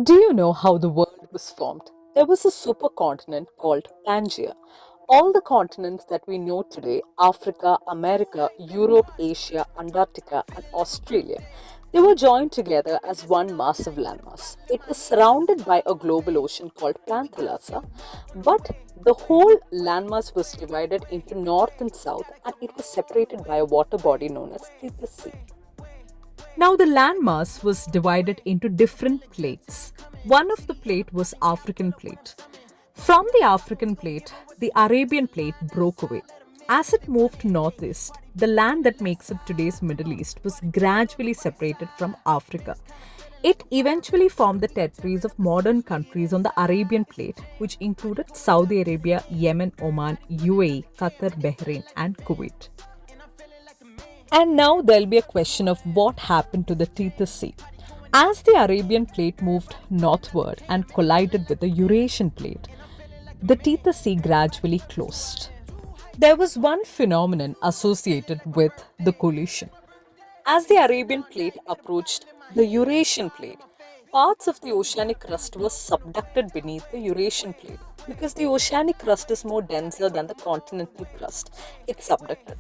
Do you know how the world was formed? There was a supercontinent called Pangaea. All the continents that we know today Africa, America, Europe, Asia, Antarctica, and Australia they were joined together as one massive landmass. It was surrounded by a global ocean called Panthalassa, but the whole landmass was divided into north and south, and it was separated by a water body known as the Sea. Now, the landmass was divided into different plates. One of the plate was African plate. From the African plate, the Arabian plate broke away. As it moved northeast, the land that makes up today's Middle East was gradually separated from Africa. It eventually formed the territories of modern countries on the Arabian plate, which included Saudi Arabia, Yemen, Oman, UAE, Qatar, Bahrain, and Kuwait. And now there'll be a question of what happened to the Tethys Sea. As the Arabian plate moved northward and collided with the Eurasian plate, the Tethys Sea gradually closed. There was one phenomenon associated with the collision. As the Arabian plate approached the Eurasian plate, parts of the oceanic crust were subducted beneath the Eurasian plate because the oceanic crust is more denser than the continental crust. It's subducted.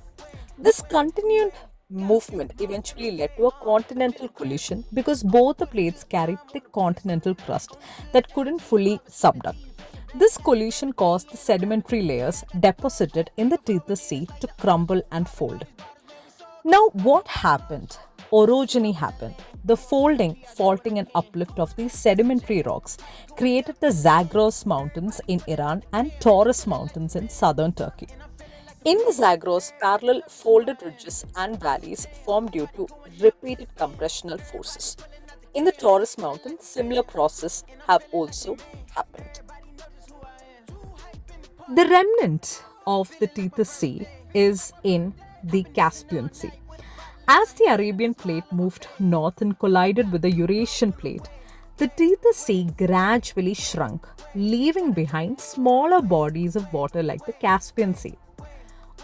This continued movement eventually led to a continental collision because both the plates carried thick continental crust that couldn't fully subduct. This collision caused the sedimentary layers deposited in the Tethys Sea to crumble and fold. Now, what happened? Orogeny happened. The folding, faulting, and uplift of these sedimentary rocks created the Zagros Mountains in Iran and Taurus Mountains in southern Turkey. In the Zagros, parallel folded ridges and valleys formed due to repeated compressional forces. In the Taurus Mountains, similar processes have also happened. The remnant of the Tethys Sea is in the Caspian Sea. As the Arabian plate moved north and collided with the Eurasian plate, the Tethys Sea gradually shrunk, leaving behind smaller bodies of water like the Caspian Sea.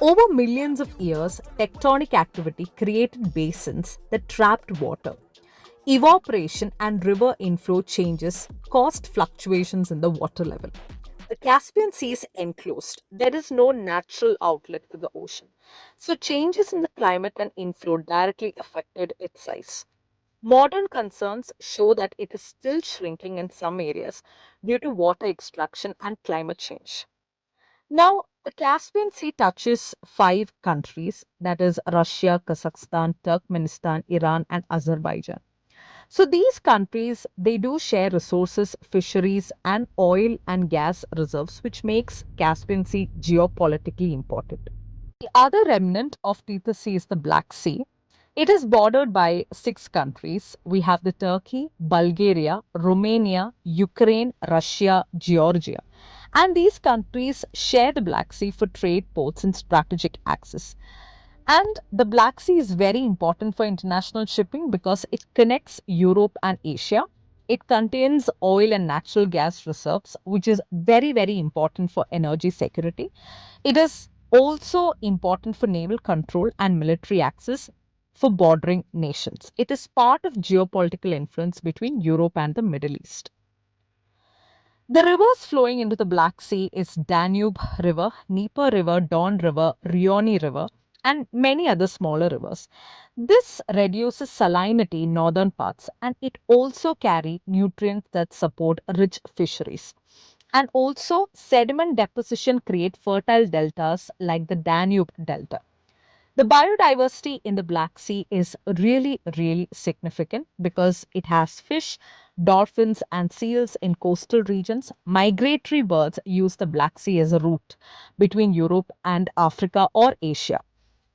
Over millions of years, tectonic activity created basins that trapped water. Evaporation and river inflow changes caused fluctuations in the water level. The Caspian Sea is enclosed. There is no natural outlet to the ocean. So, changes in the climate and inflow directly affected its size. Modern concerns show that it is still shrinking in some areas due to water extraction and climate change. Now, the Caspian Sea touches five countries that is, Russia, Kazakhstan, Turkmenistan, Iran, and Azerbaijan. So, these countries they do share resources, fisheries, and oil and gas reserves, which makes Caspian Sea geopolitically important. The other remnant of Tethys Sea is the Black Sea. It is bordered by six countries. We have the Turkey, Bulgaria, Romania, Ukraine, Russia, Georgia. And these countries share the Black Sea for trade, ports, and strategic access. And the Black Sea is very important for international shipping because it connects Europe and Asia. It contains oil and natural gas reserves, which is very, very important for energy security. It is also important for naval control and military access for bordering nations. It is part of geopolitical influence between Europe and the Middle East. The rivers flowing into the Black Sea is Danube River, Dnieper River, Don River, Rioni River, and many other smaller rivers. This reduces salinity in northern parts and it also carry nutrients that support rich fisheries. And also sediment deposition create fertile deltas like the Danube Delta. The biodiversity in the Black Sea is really, really significant because it has fish, dolphins, and seals in coastal regions. Migratory birds use the Black Sea as a route between Europe and Africa or Asia.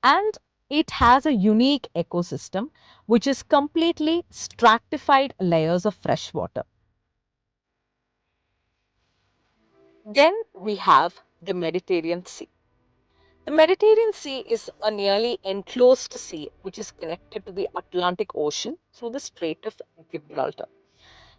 And it has a unique ecosystem which is completely stratified layers of fresh water. Then we have the Mediterranean Sea. The Mediterranean Sea is a nearly enclosed sea which is connected to the Atlantic Ocean through the Strait of Gibraltar.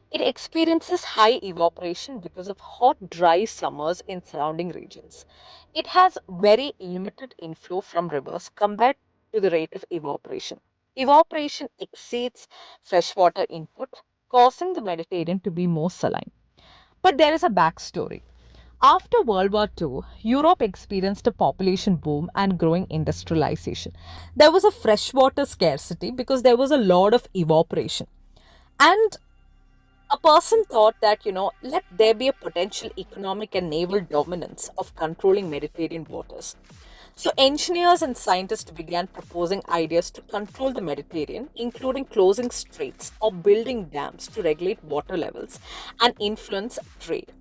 It experiences high evaporation because of hot, dry summers in surrounding regions. It has very limited inflow from rivers compared to the rate of evaporation. Evaporation exceeds freshwater input causing the Mediterranean to be more saline. But there is a backstory. After World War II, Europe experienced a population boom and growing industrialization. There was a freshwater scarcity because there was a lot of evaporation. And a person thought that, let there be a potential economic and naval dominance of controlling Mediterranean waters. So, engineers and scientists began proposing ideas to control the Mediterranean, including closing straits or building dams to regulate water levels and influence trade.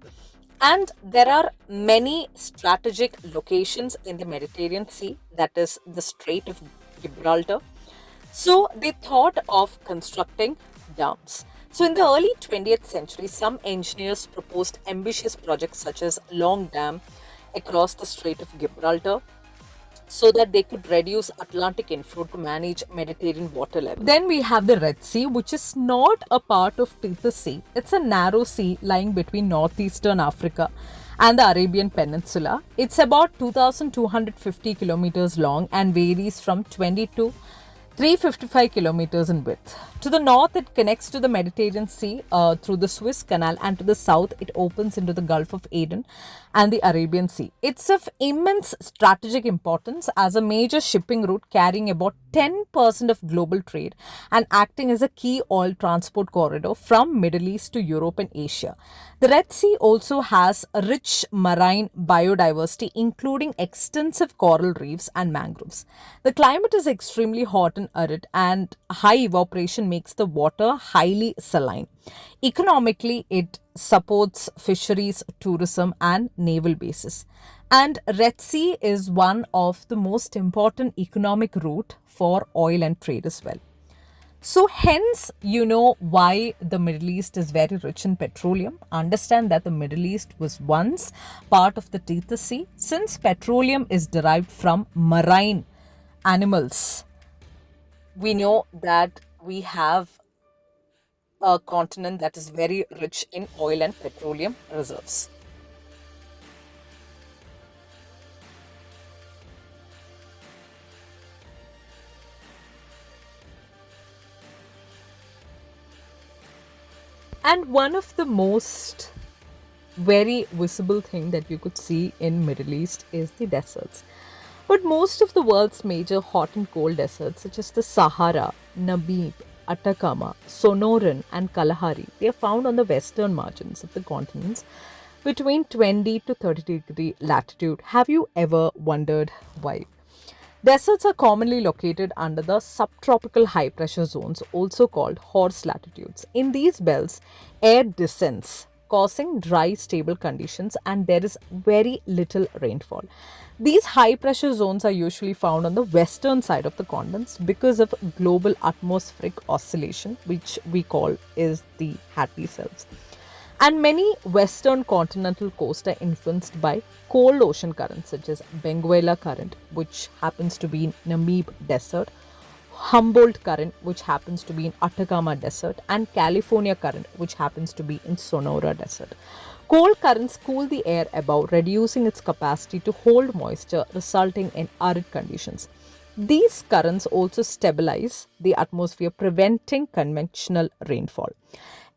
And there are many strategic locations in the Mediterranean Sea, that is the Strait of Gibraltar. So they thought of constructing dams. So in the early 20th century, some engineers proposed ambitious projects such as Long Dam across the Strait of Gibraltar so that they could reduce Atlantic inflow to manage Mediterranean water level. Then we have the Red Sea, which is not a part of Tethys Sea. It's a narrow sea lying between northeastern Africa and the Arabian Peninsula. It's about 2,250 kilometers long and varies from 20 to 355 kilometers in width. To the north, it connects to the Mediterranean Sea through the Suez Canal, and to the south, it opens into the Gulf of Aden and the Arabian Sea. It's of immense strategic importance as a major shipping route carrying about 10% of global trade and acting as a key oil transport corridor from Middle East to Europe and Asia. The Red Sea also has a rich marine biodiversity, including extensive coral reefs and mangroves. The climate is extremely hot and arid, and high evaporation makes the water highly saline. Economically, it supports fisheries, tourism, and naval bases. And Red Sea is one of the most important economic route for oil and trade as well. So, hence, you know why the Middle East is very rich in petroleum. Understand that the Middle East was once part of the Tethys Sea. Since petroleum is derived from marine animals, we know that we have a continent that is very rich in oil and petroleum reserves. And one of the most very visible thing that you could see in Middle East is the deserts. But most of the world's major hot and cold deserts, such as the Sahara, Namib, Atacama, Sonoran, and Kalahari, they are found on the western margins of the continents between 20 to 30-degree latitude. Have you ever wondered why? Deserts are commonly located under the subtropical high pressure zones, also called horse latitudes. In these belts, air descends, causing dry, stable conditions, and there is very little rainfall. These high pressure zones are usually found on the western side of the continents because of global atmospheric oscillation, which we call is the Hattie cells. And many western continental coasts are influenced by cold ocean currents such as Benguela Current, which happens to be in Namib Desert, Humboldt Current, which happens to be in Atacama Desert, and California Current, which happens to be in Sonora Desert. Cold currents cool the air above, reducing its capacity to hold moisture, resulting in arid conditions. These currents also stabilize the atmosphere, preventing conventional rainfall.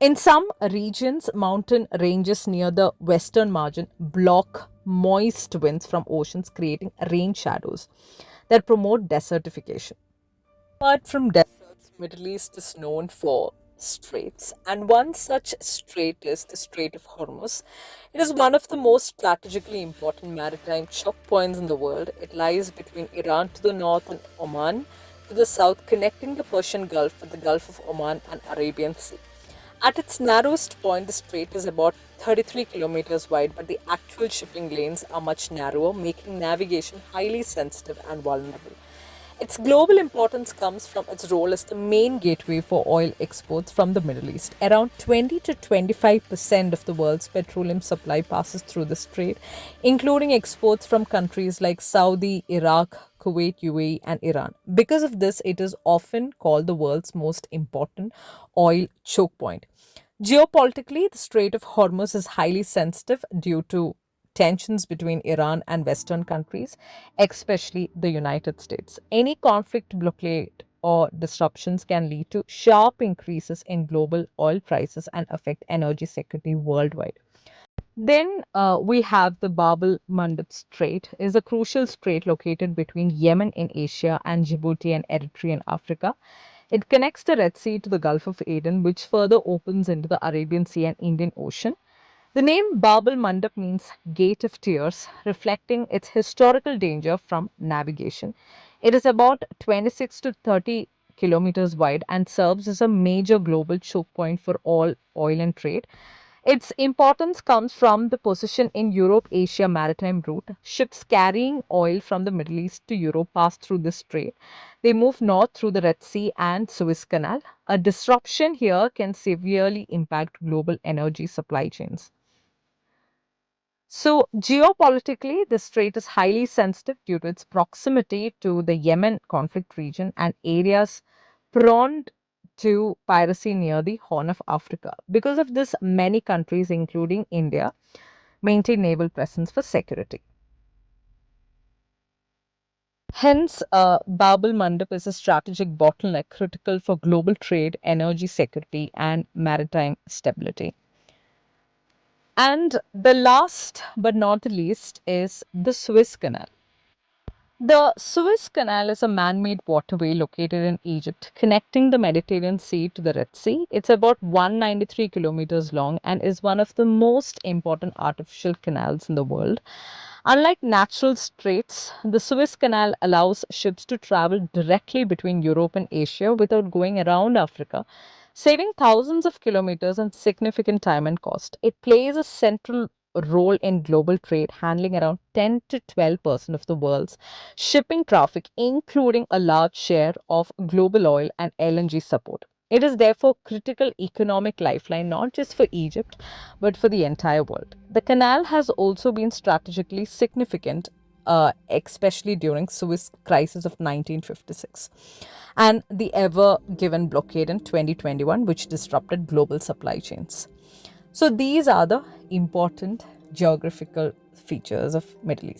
In some regions, mountain ranges near the western margin block moist winds from oceans, creating rain shadows that promote desertification. Apart from deserts, Middle East is known for straits, and one such strait is the Strait of Hormuz. It is one of the most strategically important maritime choke points in the world. It lies between Iran to the north and Oman to the south, connecting the Persian Gulf with the Gulf of Oman and Arabian Sea. At its narrowest point, the strait is about 33 kilometers wide, but the actual shipping lanes are much narrower, making navigation highly sensitive and vulnerable. Its global importance comes from its role as the main gateway for oil exports from the Middle East. Around 20 to 25% of the world's petroleum supply passes through the strait, including exports from countries like Saudi, Iraq, Kuwait, UAE, and Iran. Because of this, it is often called the world's most important oil choke point. Geopolitically, the Strait of Hormuz is highly sensitive due to tensions between Iran and Western countries, especially the United States. Any conflict blockade or disruptions can lead to sharp increases in global oil prices and affect energy security worldwide. Then we have the Bab el Mandeb Strait, is a crucial strait located between Yemen in Asia and Djibouti and Eritrea in Africa. It connects the Red Sea to the Gulf of Aden, which further opens into the Arabian Sea and Indian Ocean. The name Bab el Mandeb means Gate of Tears, reflecting its historical danger from navigation. It is about 26 to 30 kilometers wide and serves as a major global choke point for all oil and trade. Its importance comes from the position in Europe Asia maritime route. Ships carrying oil from the Middle East to Europe pass through this strait. They move north through the Red Sea and Suez Canal. A disruption here can severely impact global energy supply chains. So, geopolitically, the strait is highly sensitive due to its proximity to the Yemen conflict region and areas prone to piracy near the Horn of Africa. Because of this, many countries, including India, maintain naval presence for security. Hence, Bab el Mandeb is a strategic bottleneck critical for global trade, energy security, and maritime stability. And the last but not the least is the Suez Canal. The Suez Canal is a man made waterway located in Egypt, connecting the Mediterranean Sea to the Red Sea. It's about 193 kilometers long and is one of the most important artificial canals in the world. Unlike natural straits, the Suez Canal allows ships to travel directly between Europe and Asia without going around Africa, saving thousands of kilometers and significant time and cost. It plays a central role in global trade, handling around 10 to 12% of the world's shipping traffic, including a large share of global oil and LNG support. It is therefore critical economic lifeline not just for Egypt but for the entire world. The canal has also been strategically significant, especially during Suez crisis of 1956 and the ever given blockade in 2021 which disrupted global supply chains. So these are the important geographical features of Middle East.